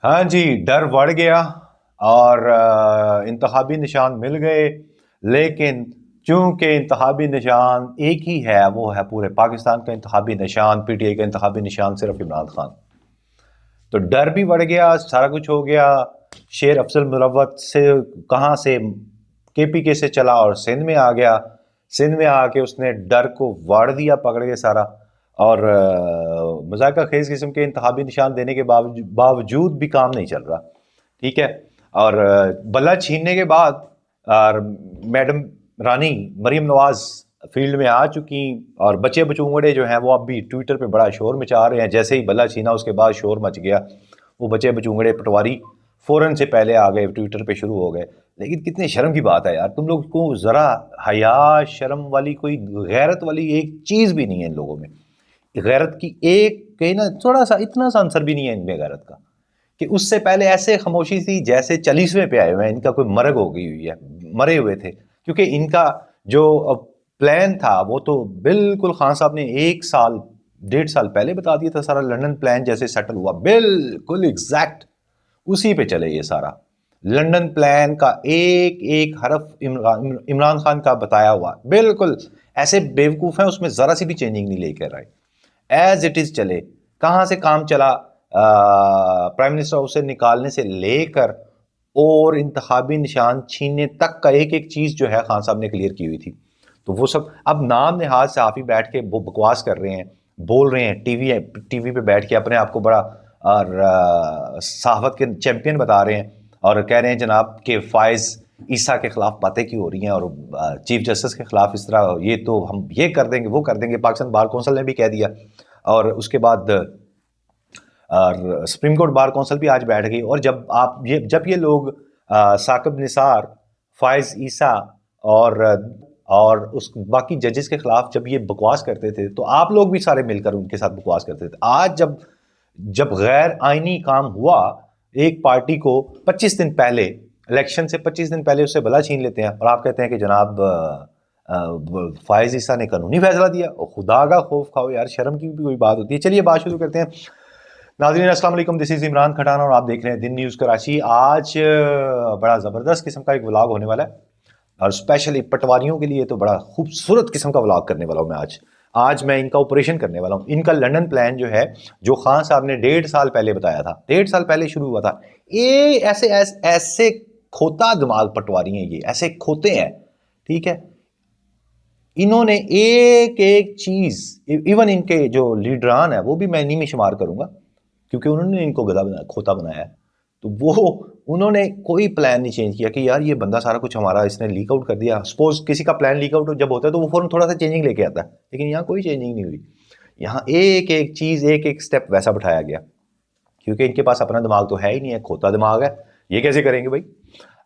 हाँ जी, डर बढ़ गया और इंतखाबी निशान मिल गए। लेकिन चूंकि इंतखाबी निशान एक ही है, वो है पूरे पाकिस्तान का इंतखाबी निशान, पीटीआई का इंतखाबी निशान सिर्फ इमरान खान। तो डर भी बढ़ गया, सारा कुछ हो गया। शेर अफजल मुरव्वत से कहाँ से केपीके से चला और सिंध में आ गया। सिंध में आके उसने डर को वाड़ दिया पकड़ के सारा। और मजाका खेज किस्म के इंतखाबी निशान देने के बावजूद भी काम नहीं चल रहा। ठीक है। और बल्ला छीनने के बाद और मैडम रानी मरीम नवाज फील्ड में आ चुकी। और बच्चे बचूंगड़े जो हैं वो अब भी ट्विटर पे बड़ा शोर मचा रहे हैं। जैसे ही बल्ला छीना उसके बाद शोर मच गया। वो बच्चे बचूंगड़े पटवारी फौरन से पहले आ गए, ट्विटर पे शुरू हो गए। लेकिन कितने शर्म की बात है यार, तुम लोग को जरा हया शर्म वाली, कोई गैरत वाली एक चीज भी नहीं है इन लोगों में। गैरत की एक कहीं ना थोड़ा सा, इतना सा आंसर भी नहीं है इनमें गैरत का, कि उससे पहले ऐसे खामोशी थी जैसे 40वें पे आए हुए हैं। इनका कोई मरग हो गई हुई है, मरे हुए थे। क्योंकि इनका जो प्लान था वो तो बिल्कुल खान साहब ने 1 साल 1.5 साल पहले बता दिया था। सारा लंदन प्लान जैसे सेटल हुआ बिल्कुल एग्जैक्ट उसी पे चले ये सारा। लंदन प्लान का एक एक हरफ इमरान खान का बताया हुआ बिल्कुल ऐसे बेवकूफ हैं, उसमें जरा सी भी चेंजिंग नहीं लेकर आए, एज इट इज चले। कहां से काम चला, प्राइम मिनिस्टर हाउस से निकालने से लेकर और इंतखाबी निशान छीनने तक का एक एक चीज जो है खान साहब ने क्लियर की हुई थी। तो वो सब अब नाम नेहाज सहाफी बैठ के वो बकवास कर रहे हैं, बोल रहे हैं, टीवी पे बैठ के अपने आप को बड़ा और सहाफत के चैंपियन बता रहे हैं। और कह रहे हैं जनाब कि फायज ईसा के खिलाफ बातें क्यों हो रही हैं और चीफ जस्टिस के खिलाफ इस तरह, ये तो हम ये कर देंगे वो कर देंगे। पाकिस्तान बार कौंसिल ने भी कह दिया। और उसके बाद और सुप्रीम कोर्ट बार कौंसिल भी आज बैठ गई। और जब ये लोग साकिब निसार, फायज ईसा और उस बाकी जजेस के खिलाफ जब ये बकवास करते थे तो आप लोग भी सारे मिलकर उनके साथ बकवास करते थे। आज जब जब गैर आईनी काम हुआ, एक पार्टी को 25 दिन पहले, इलेक्शन से 25 दिन पहले उससे भला छीन लेते हैं और आप कहते हैं कि जनाब फायज ईसा ने कानूनी फैसला दिया। और खुदा का खौफ खाओ यार, शर्म की भी कोई बात होती है। चलिए बात शुरू करते हैं। नाज़रीन अस्सलाम वालेकुम, दिस इज़ इमरान खटाना और आप देख रहे हैं दिन न्यूज़ कराची। आज बड़ा ज़बरदस्त किस्म का एक व्लॉग होने वाला है और स्पेशली पटवारियों के लिए तो बड़ा खूबसूरत किस्म का व्लॉग करने वाला हूँ मैं आज मैं इनका ऑपरेशन करने वाला हूँ। इनका लंदन प्लान जो है, जो खान साहब ने 1.5 साल पहले बताया था, 1.5 साल पहले शुरू हुआ था। ये ऐसे खोता दिमाग पटवारी हैं, ये ऐसे खोते हैं। ठीक है। इन्होंने एक एक चीज, इवन इनके जो लीडरान है वो भी मैं इन्हीं में शुमार करूंगा, क्योंकि उन्होंने इनको गधा बनाया, खोता बनाया है। तो वो उन्होंने कोई प्लान नहीं चेंज किया कि यार ये बंदा सारा कुछ हमारा इसने लीक आउट कर दिया। सपोज किसी का प्लान लीक आउट जब होता है तो वो फौरन थोड़ा सा चेंजिंग लेके आता है, लेकिन यहाँ कोई चेंजिंग नहीं हुई। यहाँ एक एक चीज, एक एक स्टेप वैसा बिठाया गया, क्योंकि इनके पास अपना दिमाग तो है ही नहीं है, खोता दिमाग है। ये कैसे करेंगे भाई।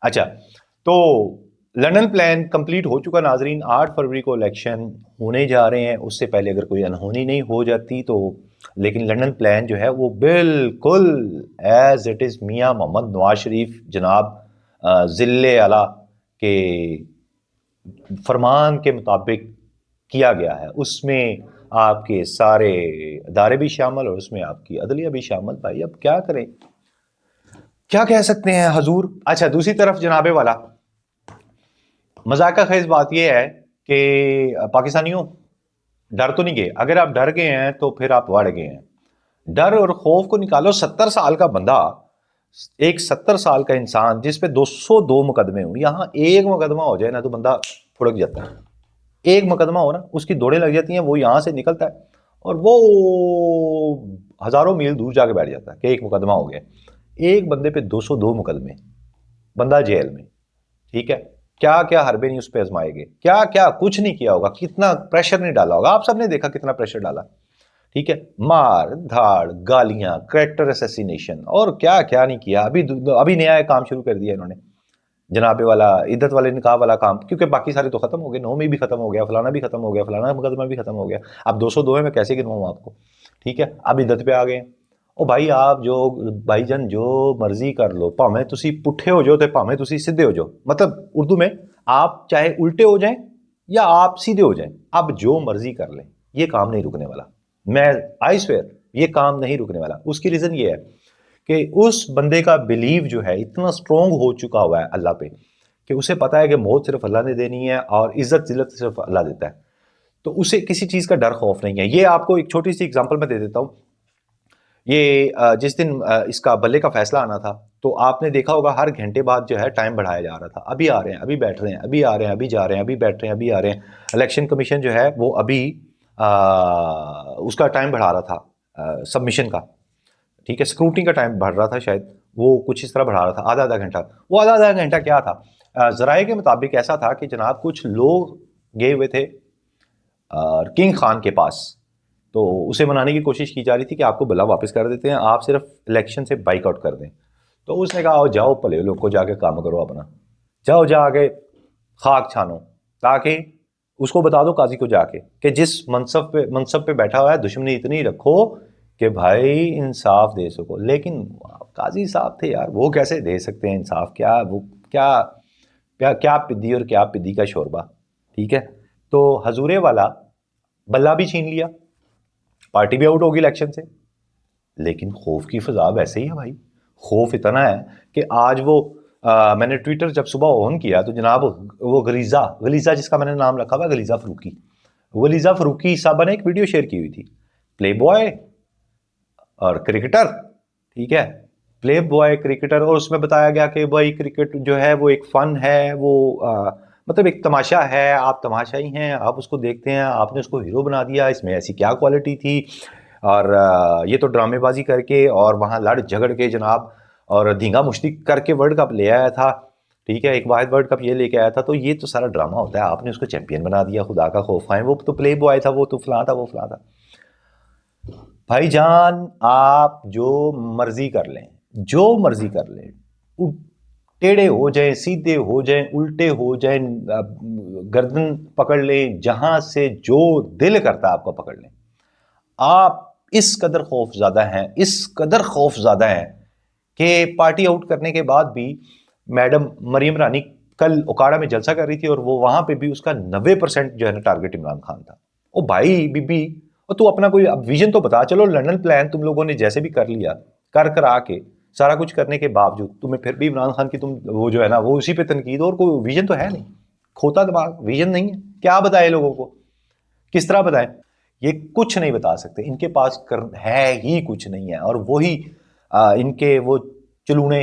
अच्छा, तो लंदन प्लान कंप्लीट हो चुका नाजरीन। 8 फरवरी को इलेक्शन होने जा रहे हैं, उससे पहले अगर कोई अनहोनी नहीं हो जाती तो। लेकिन लंदन प्लान जो है वो बिल्कुल एज इट इज़ मियाँ मोहम्मद नवाज शरीफ जनाब ज़िल्ले आला के फरमान के मुताबिक किया गया है। उसमें आपके सारे अदारे भी शामिल और उसमें आपकी अदलिया भी शामिल। भाई अब क्या करें, क्या कह सकते हैं हजूर। अच्छा, दूसरी तरफ जनाबे वाला मजाका खेज बात यह है कि पाकिस्तानियों डर तो नहीं गए। अगर आप डर गए हैं तो फिर आप बढ़ गए हैं। डर और खौफ को निकालो। 70 साल का बंदा, एक 70 साल का इंसान जिस पे 202 मुकदमे हो, यहां एक मुकदमा हो जाए ना तो बंदा फुड़क जाता है। एक मुकदमा हो ना, उसकी दौड़ें लग जाती हैं, वो यहां से निकलता है और वो हजारों मील दूर जाके बैठ जाता है कि एक मुकदमा हो गया। एक बंदे पे 202 मुकदमे, बंदा जेल में। ठीक है। क्या क्या हरबे नहीं उस पर आजमाएंगे, क्या क्या कुछ नहीं किया होगा, कितना प्रेशर नहीं डाला होगा। आप सबने देखा कितना प्रेशर डाला। ठीक है। मार धाड़, गालियां, कैरेक्टर असैसिनेशन और क्या क्या नहीं किया। अभी नया एक काम शुरू कर दिया इन्होंने, जनाबे वाला इद्दत वाले निकाह वाला काम, क्योंकि बाकी सारे तो खत्म हो गए। नौमी भी खत्म हो गया, फलाना भी खत्म हो गया, फलाना मुकदमा भी खत्म हो गया। अब 202 है, मैं कैसे गिनवाऊं आपको। ठीक है। अब इद्दत पे आ गए। ओ भाई, आप जो भाईजान जो मर्जी कर लो, भावें तुसी पुट्ठे हो जाओ तो भावें तुसी सीधे हो जाओ, मतलब उर्दू में आप चाहे उल्टे हो जाएं या आप सीधे हो जाएं, अब जो मर्जी कर लें, ये काम नहीं रुकने वाला। मैं आई स्वेयर, ये काम नहीं रुकने वाला। उसकी रीजन ये है कि उस बंदे का बिलीव जो है इतना स्ट्रोंग हो चुका हुआ है अल्लाह पे कि उसे पता है कि मौत सिर्फ अल्लाह ने देनी है और इज्जत जिल्लत सिर्फ अल्लाह देता है, तो उसे किसी चीज़ का डर खौफ नहीं है। ये आपको एक छोटी सी एग्जांपल मैं दे देता हूँ। ये जिस दिन इसका बल्ले का फैसला आना था, तो आपने देखा होगा हर घंटे बाद जो है टाइम बढ़ाया जा रहा था। अभी आ रहे हैं, अभी बैठ रहे हैं, अभी आ रहे हैं, अभी जा रहे हैं, अभी बैठ रहे हैं, अभी आ रहे हैं। इलेक्शन कमीशन जो है वो अभी उसका टाइम बढ़ा रहा था सबमिशन का, ठीक है, स्क्रूटनी का टाइम बढ़ रहा था शायद, वो कुछ इस तरह बढ़ा रहा था आधा आधा घंटा। वो आधा आधा घंटा क्या था, ज़राए के मुताबिक ऐसा था कि जनाब कुछ लोग गए हुए थे किंग खान के पास, तो उसे मनाने की कोशिश की जा रही थी कि आपको बल्ला वापस कर देते हैं, आप सिर्फ इलेक्शन से बाइकआउट कर दें। तो उसने कहा जाओ भले लोग को जाके काम करो अपना, जाओ जाके खाक छानो, ताकि उसको बता दो काजी को जाके कि जिस मनसब पे बैठा हुआ है दुश्मनी इतनी रखो कि भाई इंसाफ दे सको। लेकिन काजी साहब थे यार, वो कैसे दे सकते हैं इंसाफ, क्या वो क्या क्या क्या पिद्दी और क्या पिद्दी का शोरबा, ठीक है। तो हजूरे वाला बल्ला भी छीन लिया, पार्टी भी आउट होगी इलेक्शन से, लेकिन खौफ की फिजा वैसे ही है भाई। खौफ इतना है कि आज वो मैंने ट्विटर जब सुबह ऑन किया तो जनाब वो गलीजा गलीजा जिसका मैंने नाम रखा हुआ गलीजा फरूकी, गलीजा फरूकी साहबा ने एक वीडियो शेयर की हुई थी, प्ले बॉय और क्रिकेटर, ठीक है, प्ले बॉय क्रिकेटर, और उसमें बताया गया कि भाई क्रिकेट जो है वो एक फन है, वो मतलब एक तमाशा है, आप तमाशाई हैं, आप उसको देखते हैं, आपने उसको हीरो बना दिया, इसमें ऐसी क्या क्वालिटी थी, और ये तो ड्रामेबाजी करके और वहाँ लड़ झगड़ के जनाब और धींगा मुश्ती करके वर्ल्ड कप ले आया था, ठीक है, एक वाहिद वर्ल्ड कप ये लेके आया था, तो ये तो सारा ड्रामा होता है, आपने उसको चैंपियन बना दिया, खुदा का खौफ खाएं, वो तो प्ले बॉय था, वो तो फलां था, वो फलां था। भाईजान आप जो मर्जी कर लें, जो मर्जी कर लें, टेढ़े हो जाएं, सीधे हो जाएं, उल्टे हो जाएं, गर्दन पकड़ लें, जहां से जो दिल करता है आपको पकड़ लें, आप इस कदर खौफ ज्यादा हैं, इस कदर खौफ ज्यादा हैं कि पार्टी आउट करने के बाद भी मैडम मरियम रानी कल ओकाड़ा में जलसा कर रही थी और वो वहां पे भी उसका 90% जो है ना टारगेट इमरान खान था। ओ भाई बीबी, और तू अपना कोई विजन तो बता। चलो लंदन प्लान तुम लोगों ने जैसे भी कर लिया, कर आके सारा कुछ करने के बावजूद तुम्हें फिर भी इमरान खान की तुम वो जो है ना वो उसी पे तनकीद, और कोई विजन तो है नहीं, खोता दिमाग, विजन नहीं है, क्या बताए लोगों को, किस तरह बताएं, ये कुछ नहीं बता सकते, इनके पास है ही कुछ नहीं है। और वही इनके वो चलूने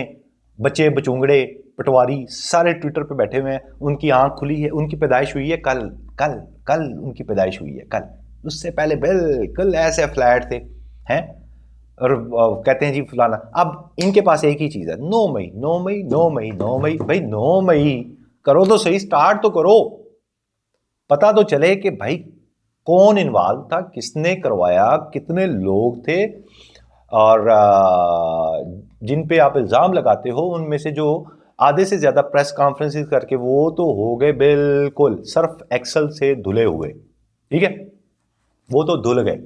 बच्चे बचूंगड़े पटवारी सारे ट्विटर पे बैठे हुए हैं, उनकी आंख खुली है, उनकी पैदाइश हुई है कल, कल कल उनकी पैदाइश हुई है कल, उससे पहले बिल्कुल ऐसे फ्लैट थे हैं, और कहते हैं जी फलाना। अब इनके पास एक ही चीज है, 9 मई 9 मई 9 मई 9 मई, भाई 9 मई करो तो सही, स्टार्ट तो करो, पता तो चले कि भाई कौन इन्वॉल्व था, किसने करवाया, कितने लोग थे, और जिन पे आप इल्ज़ाम लगाते हो उनमें से जो आधे से ज़्यादा प्रेस कॉन्फ्रेंसेस करके वो तो हो गए बिल्कुल सर्फ एक्सल से धुले हुए, ठीक है, वो तो धुल गए,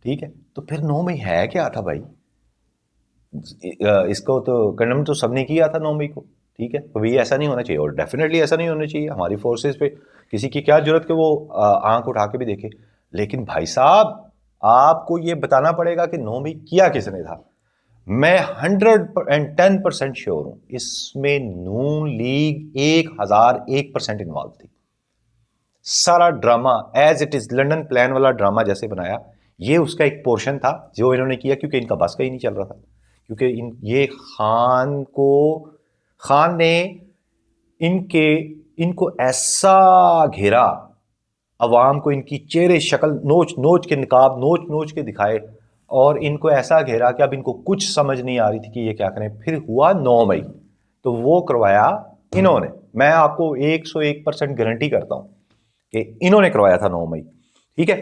ठीक है। तो फिर 9 मई है क्या था भाई, इसको तो कंडेम तो सबने किया था 9 मई को, ठीक है, कभी ऐसा नहीं होना चाहिए, और डेफिनेटली ऐसा नहीं होना चाहिए। हमारी फोर्सेस पे किसी की क्या जरूरत कि वो आंख उठा के भी देखे, लेकिन भाई साहब आपको ये बताना पड़ेगा कि 9 मई किया किसने था। मैं 110% श्योर हूं इसमें नून लीग 1001% इन्वॉल्व थी। सारा drama as it is London plan वाला ड्रामा जैसे बनाया, ये उसका एक पोर्शन था जो इन्होंने किया, क्योंकि इनका बस का ही नहीं चल रहा था, क्योंकि ये खान ने इनको ऐसा घेरा, अवाम को इनकी चेहरे शक्ल नोच नोच के निकाब नोच नोच के दिखाए, और इनको ऐसा घेरा कि अब इनको कुछ समझ नहीं आ रही थी कि ये क्या करें। फिर हुआ 9 मई, तो वो करवाया इन्होंने, मैं आपको 101% गारंटी करता हूं कि इन्होंने करवाया था 9 मई, ठीक है।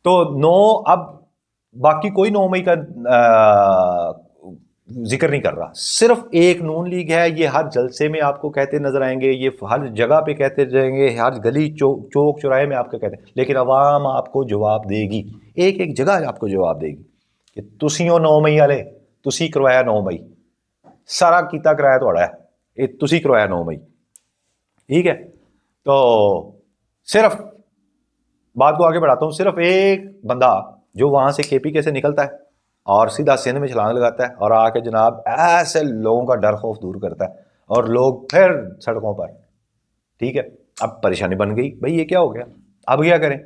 तो 9, अब बाकी कोई 9 मई का जिक्र नहीं कर रहा, सिर्फ एक नून लीग है, ये हर जलसे में आपको कहते नजर आएंगे, ये हर जगह पे कहते जाएंगे, हर गली चौक चौराहे में आपको कहते, लेकिन अवाम आपको जवाब देगी, एक एक जगह आपको जवाब देगी कि तुसियों 9 मई वाले, तुसी करवाया 9 मई, सारा कीता कराया थोड़ा है, ये तुसी करवाया 9 मई, ठीक है। तो सिर्फ बात को आगे बढ़ाता हूं, सिर्फ एक बंदा जो वहां से केपीके से निकलता है और सीधा सिंध में छलांग लगाता है और आके जनाब ऐसे लोगों का डर खौफ दूर करता है और लोग फिर सड़कों पर। ठीक है, अब परेशानी बन गई, भाई ये क्या हो गया, अब क्या करें,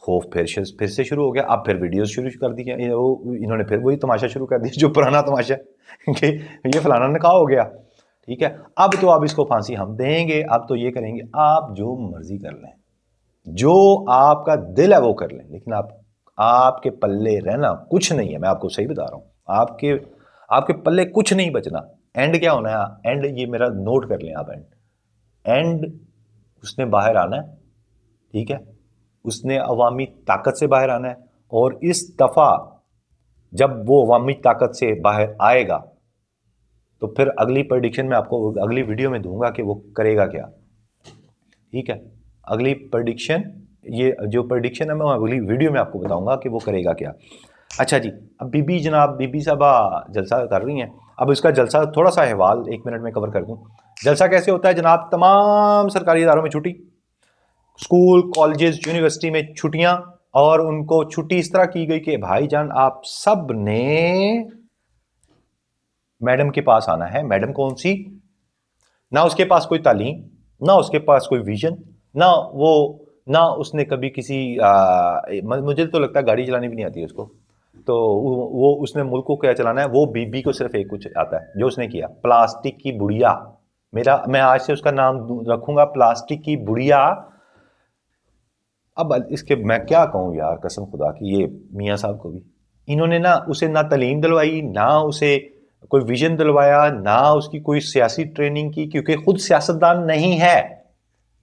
खौफ फिर से शुरू हो गया। अब फिर वीडियोस शुरू कर दी, इन्होंने फिर वही तमाशा शुरू कर दिया जो पुराना तमाशा कि ये फलाना ने कहा हो गया। ठीक है, अब तो आप इसको फांसी हम देंगे, अब तो ये करेंगे, आप जो मर्जी कर लें, जो आपका दिल है वो कर लें, लेकिन आपके पल्ले रहना कुछ नहीं है। मैं आपको सही बता रहा हूँ, आपके पल्ले कुछ नहीं बचना। एंड क्या होना है, एंड ये मेरा नोट कर लें आप, एंड उसने बाहर आना है। ठीक है, उसने अवामी ताकत से बाहर आना है, और इस दफा जब वो अवामी ताकत से बाहर आएगा तो फिर अगली प्रेडिक्शन में आपको अगली वीडियो में दूंगा कि वो करेगा क्या। ठीक है, अगली प्रेडिक्शन, ये जो प्रेडिक्शन है मैं अगली वीडियो में आपको बताऊंगा कि वो करेगा क्या। अच्छा जी, अब बीबी साहबा जलसा कर रही हैं। अब इसका जलसा थोड़ा सा अहवाल 1 मिनट में कवर कर दूं। जलसा कैसे होता है जनाब, तमाम सरकारी इदारों में छुट्टी, स्कूल कॉलेजेस यूनिवर्सिटी में छुट्टियां, और उनको छुट्टी इस तरह की गई कि भाईजान आप सब ने मैडम के पास आना है। मैडम कौन सी, ना उसके पास कोई तालीम, ना उसके पास कोई विजन, ना उसने कभी किसी मुझे तो लगता है गाड़ी चलानी भी नहीं आती है उसको, तो वो उसने मुल्क को क्या चलाना है, वो बीबी को सिर्फ एक कुछ आता है जो उसने किया, प्लास्टिक की बुढ़िया। मैं आज से उसका नाम रखूंगा प्लास्टिक की बुढ़िया। अब इसके मैं क्या कहूँ यार, कसम खुदा की, ये मियाँ साहब को भी इन्होंने ना उसे ना तालीम दिलवाई, ना उसे कोई विजन दिलवाया, ना उसकी कोई सियासी ट्रेनिंग की, क्योंकि खुद सियासतदान नहीं है,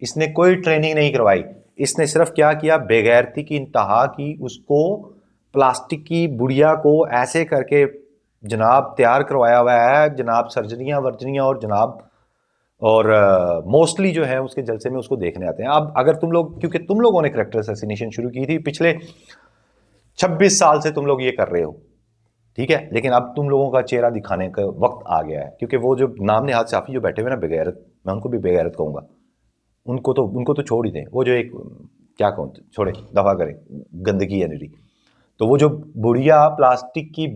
इसने कोई ट्रेनिंग नहीं करवाई। इसने सिर्फ क्या किया, बेगैरती की इंतहा की, उसको प्लास्टिक की बुढ़िया को ऐसे करके जनाब तैयार करवाया हुआ है जनाब, सर्जरियां वर्जरियां, और जनाब और मोस्टली जो है उसके जलसे में उसको देखने आते हैं। अब अगर तुम लोग, क्योंकि तुम लोगों ने कैरेक्टर असैसिनेशन शुरू की थी पिछले 26 साल से, तुम लोग ये कर रहे हो, ठीक है, लेकिन अब तुम लोगों का चेहरा दिखाने का वक्त आ गया है, क्योंकि वो जो नाम नेहाद साफी जो बैठे हुए ना बेगैरत, मैं उनको भी बेगैरत कहूंगा, उनको तो छोड़ ही दें, वो जो एक क्या कहूँ, छोड़े, दफा करें, गंदगी है निरी। तो वो जो बुढ़िया प्लास्टिक की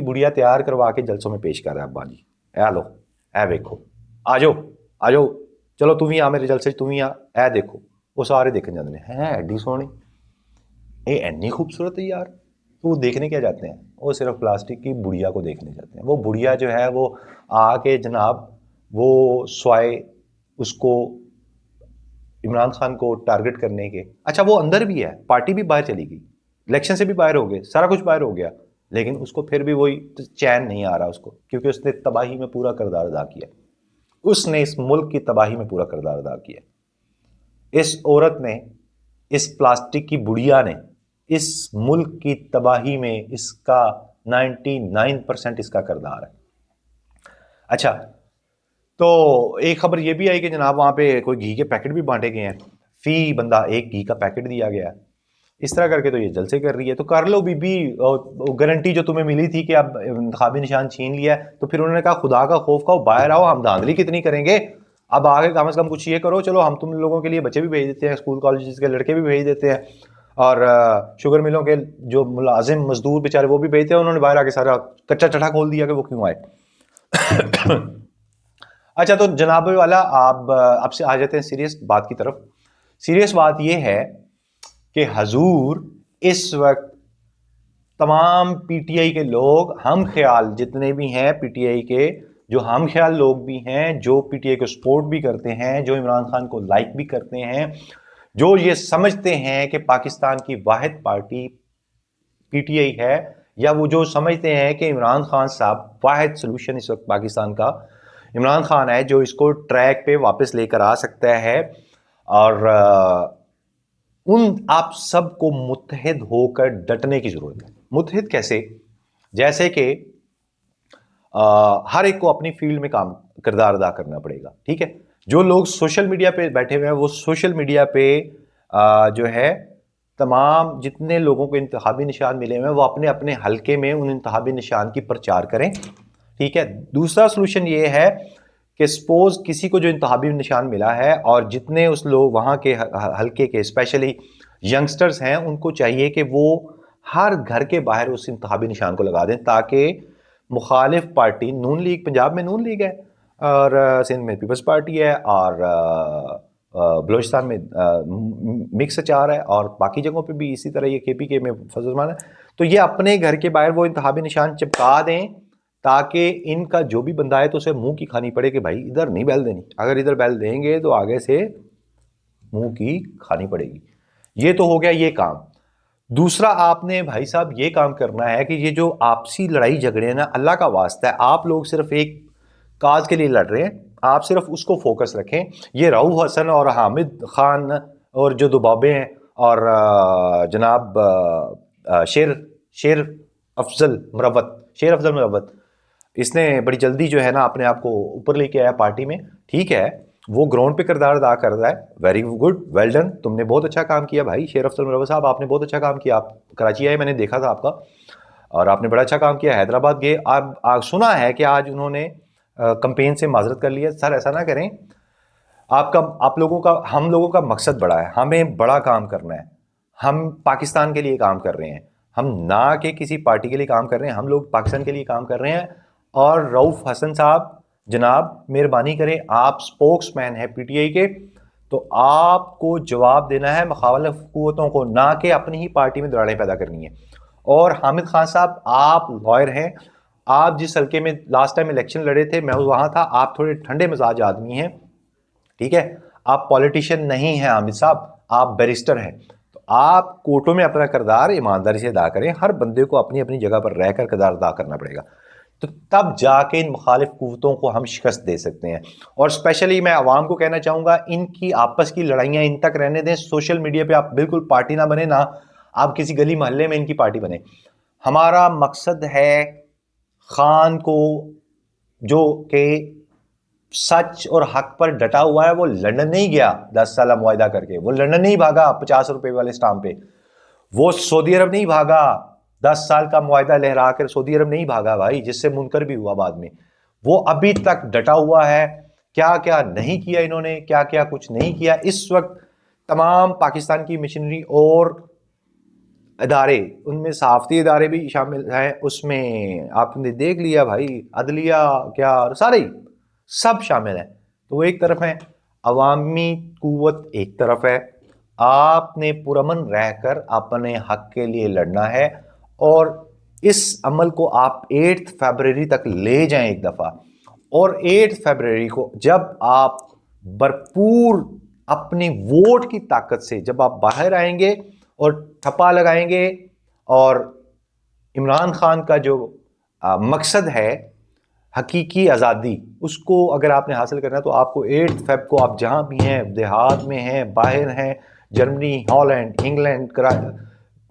बुढ़िया तैयार करवा के जलसों में पेश कर रहा है अब्बा जी, ए लो, ए देखो, आ जाओ, चलो तू भी आ मेरे जलसे, तू भी आ, ए देखो, वो सारे देखने जाते हैं एडी सोहनी, ये इन्नी खूबसूरत है यार। तो वो देखने क्या जाते हैं, वो सिर्फ प्लास्टिक की बुढ़िया को देखने जाते हैं। वो बुढ़िया जो है वो आके जनाब वो स्वाय उसको इमरान खान को टारगेट करने के, अच्छा वो अंदर भी है, पार्टी भी बाहर चली गई, इलेक्शन से भी बाहर हो गए, सारा कुछ बाहर हो गया, लेकिन उसको फिर भी वही चैन नहीं आ रहा उसको, क्योंकि उसने तबाही में पूरा किरदार अदा किया, उसने इस मुल्क की तबाही में पूरा किरदार अदा किया। इस औरत ने, इस प्लास्टिक की बुढ़िया ने इस मुल्क की तबाही में इसका 99% इसका किरदार है। अच्छा, तो एक खबर ये भी आई कि जनाब वहाँ पे कोई घी के पैकेट भी बांटे गए हैं, फी बंदा एक घी का पैकेट दिया गया है। इस तरह करके तो ये जलसे कर रही है, तो कर लो बीबी, गारंटी जो तुम्हें मिली थी कि अब इंतखाबी निशान छीन लिया है, तो फिर उन्होंने कहा खुदा का खौफ खाओ, बाहर आओ, हम धांधली कितनी करेंगे, अब आगे कम से कम कुछ ये करो, चलो हम तुम लोगों के लिए बच्चे भी भेज देते हैं, स्कूल कॉलेज के लड़के भी भेज देते हैं, और शुगर मिलों के जो मुलाजिम मजदूर बेचारे वो भी भेजते हैं, उन्होंने बाहर आके सारा कच्चा चटा खोल दिया कि वो क्यों आए। अच्छा, तो जनाब वाला आप आपसे आ जाते हैं सीरियस बात की तरफ। सीरियस बात यह है कि हजूर इस वक्त तमाम पीटीआई के लोग, हम ख्याल जितने भी हैं पीटीआई के, जो हम ख्याल लोग भी हैं, जो पीटीआई को सपोर्ट भी करते हैं, जो इमरान खान को लाइक भी करते हैं, जो ये समझते हैं कि पाकिस्तान की वाहिद पार्टी पीटीआई है, या वो जो समझते हैं कि इमरान खान साहब वाहिद सोल्यूशन इस वक्त पाकिस्तान का इमरान खान है, जो इसको ट्रैक पे वापस लेकर आ सकता है, और उन आप सबको मुत्तहिद होकर डटने की जरूरत है। मुत्तहिद कैसे, जैसे कि हर एक को अपनी फील्ड में काम किरदार अदा करना पड़ेगा, ठीक है। जो लोग सोशल मीडिया पे बैठे हुए हैं, वो सोशल मीडिया पे जो है तमाम जितने लोगों को इंतखाबी निशान मिले हुए हैं, वो अपने अपने हलके में उन इंतखाबी निशान की प्रचार करें, ठीक है। दूसरा सोल्यूशन ये है कि सपोज किसी को जो इंतखाबी निशान मिला है, और जितने उस लोग वहाँ के हलके के स्पेशली यंगस्टर्स हैं, उनको चाहिए कि वो हर घर के बाहर उस इंतखाबी निशान को लगा दें, ताकि मुखालिफ पार्टी नून लीग, पंजाब में नून लीग है और सिंध में पीपल्स पार्टी है और बलोचिस्तान में मिक्स अचार है और बाकी जगहों पे भी इसी तरह, ये KPK में फजलमान है। तो ये अपने घर के बाहर वो इंतखाबी निशान चिपका दें, ताकि इनका जो भी बंदा है तो उसे मुंह की खानी पड़े कि भाई इधर नहीं बैल देनी, अगर इधर बैल देंगे तो आगे से मुंह की खानी पड़ेगी। ये तो हो गया ये काम। दूसरा, आपने भाई साहब ये काम करना है कि ये जो आपसी लड़ाई झगड़े हैं ना, अल्लाह का वास्ता है, आप लोग सिर्फ एक काज के लिए लड़ रहे हैं, आप सिर्फ उसको फोकस रखें। ये रऊफ हसन और हामिद खान और जो दुबाबे हैं और जनाब शेर अफजल मुरवत, इसने बड़ी जल्दी जो है ना अपने आप को ऊपर लेके आया पार्टी में। ठीक है, वो ग्राउंड पे किरदार अदा कर रहा है, वेरी गुड, वेल डन, तुमने बहुत अच्छा काम किया भाई शेर अफजल मुरवत साहब, आपने बहुत अच्छा काम किया। आप कराची आए, मैंने देखा था आपका, और आपने बड़ा अच्छा काम किया। हैदराबाद गए, आप सुना है कि आज उन्होंने कंपेन से माजरत कर लिया। सर ऐसा ना करें, आप लोगों का, हम लोगों का मकसद बड़ा है, हमें बड़ा काम करना है, हम पाकिस्तान के लिए काम कर रहे हैं, हम ना कि किसी पार्टी के लिए काम कर रहे हैं, हम लोग पाकिस्तान के लिए काम कर रहे हैं। और रऊफ हसन साहब जनाब, मेहरबानी करें, आप स्पोक्समैन हैं PTI के, तो आपको जवाब देना है मुखालिफ कुव्वतों को, ना कि अपनी ही पार्टी में दरारें पैदा करनी है। और हामिद खान साहब, आप लॉयर हैं, आप जिस हल्के में लास्ट टाइम इलेक्शन लड़े थे मैं वहां था, आप थोड़े ठंडे मिजाज आदमी हैं, ठीक है, आप पॉलिटिशियन नहीं हैं हामिद साहब, आप बैरिस्टर हैं। तो आप कोर्टों में अपना किरदार ईमानदारी से अदा करें, हर बंदे को अपनी अपनी जगह पर रहकर किरदार अदा करना पड़ेगा, तो तब जाके इन मुखालिफ कुव्वतों को हम शिकस्त दे सकते हैं। और स्पेशली मैं आवाम को कहना चाहूँगा, इनकी आपस की लड़ाइयाँ इन तक रहने दें, सोशल मीडिया पे आप बिल्कुल पार्टी ना बने, ना आप किसी गली मोहल्ले में इनकी पार्टी बने। हमारा मकसद है खान को, जो कि सच और हक पर डटा हुआ है, वो लंदन नहीं गया 10 साल मुआहदा करके, वो लंदन नहीं भागा 50 रुपए वाले स्टाम्प पे, वो सऊदी अरब नहीं भागा 10 साल का मुआहदा लहरा कर, सऊदी अरब नहीं भागा भाई, जिससे मुनकर भी हुआ बाद में। वो अभी तक डटा हुआ है। क्या क्या नहीं किया इन्होंने, क्या क्या कुछ नहीं किया। इस वक्त तमाम पाकिस्तान की मशीनरी और इदारे, उनमें सहाफती इदारे भी शामिल हैं, उसमें आपने देख लिया भाई, अदलिया क्या सारे ही सब शामिल हैं। तो वो एक तरफ है, अवामी कुव्वत एक तरफ है, आपने पुरअमन रहकर अपने हक के लिए लड़ना है। और इस अमल को आप 8 फरवरी तक ले जाएं एक दफ़ा, और 8 फरवरी को जब आप भरपूर अपनी वोट की ताकत से जब आप बाहर आएंगे और ठप्पा लगाएंगे, और इमरान खान का जो मकसद है हकीकी आज़ादी, उसको अगर आपने हासिल करना है, तो आपको 8 फेब को, आप जहाँ भी हैं, देहात में हैं, बाहर हैं, जर्मनी, हॉलैंड, इंग्लैंड,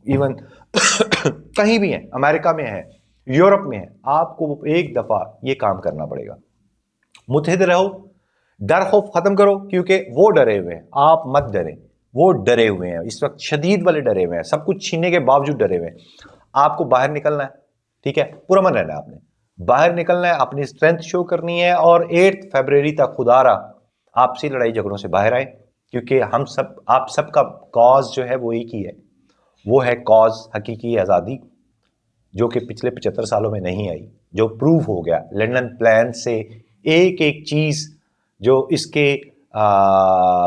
इवन कहीं भी हैं, अमेरिका में हैं, यूरोप में हैं, आपको एक दफ़ा ये काम करना पड़ेगा। मुत्तहिद रहो, डर खौफ ख़त्म करो, क्योंकि वो डरे हुए हैं, आप मत डरें, वो डरे हुए हैं, इस वक्त शदीद वाले डरे हुए हैं, सब कुछ छीनने के बावजूद डरे हुए हैं। आपको बाहर निकलना है, ठीक है, पुरअमन रहना है, आपने बाहर निकलना है, अपनी स्ट्रेंथ शो करनी है, और 8 फरवरी तक खुदारा आपसी लड़ाई झगड़ों से बाहर आए, क्योंकि हम सब, आप सबका कॉज जो है वो एक ही है, वो है कॉज हकीकी आज़ादी, जो कि पिछले 75 सालों में नहीं आई, जो प्रूव हो गया लंदन प्लान से। एक एक चीज़ जो इसके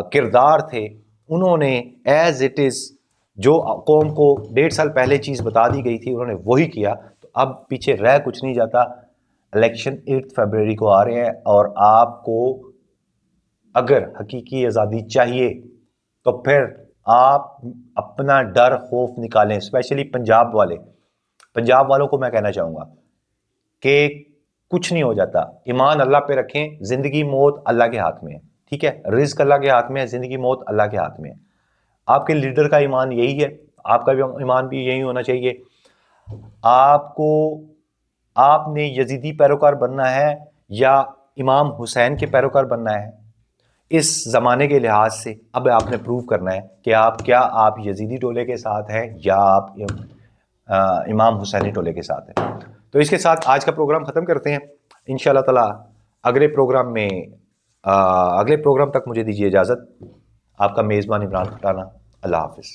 किरदार थे, उन्होंने एज इट इज़, जो कौम को 1.5 साल पहले चीज़ बता दी गई थी, उन्होंने वही किया। तो अब पीछे रह कुछ नहीं जाता। इलेक्शन 8 फरवरी को आ रहे हैं, और आपको अगर हकीकी आज़ादी चाहिए तो फिर आप अपना डर खौफ निकालें। स्पेशली पंजाब वालों को मैं कहना चाहूँगा कि कुछ नहीं हो जाता, ईमान अल्लाह पे रखें, ज़िंदगी मौत अल्लाह के हाथ में है, ठीक है, रिज़्क अल्लाह के हाथ में है, ज़िंदगी मौत अल्लाह के हाथ में है। आपके लीडर का ईमान यही है, आपका भी ईमान भी यही होना चाहिए। आपने यजीदी पैरोकार बनना है या इमाम हुसैन के पैरोकार बनना है, इस ज़माने के लिहाज से अब आपने प्रूव करना है कि आप यजीदी टोले के साथ हैं या आप इमाम हुसैनी टोले के साथ हैं। तो इसके साथ आज का प्रोग्राम ख़त्म करते हैं। इंशाअल्लाह ताला अगले प्रोग्राम तक मुझे दीजिए इजाज़त। आपका मेज़बान इमरान खटाना। अल्लाह हाफ़िज़।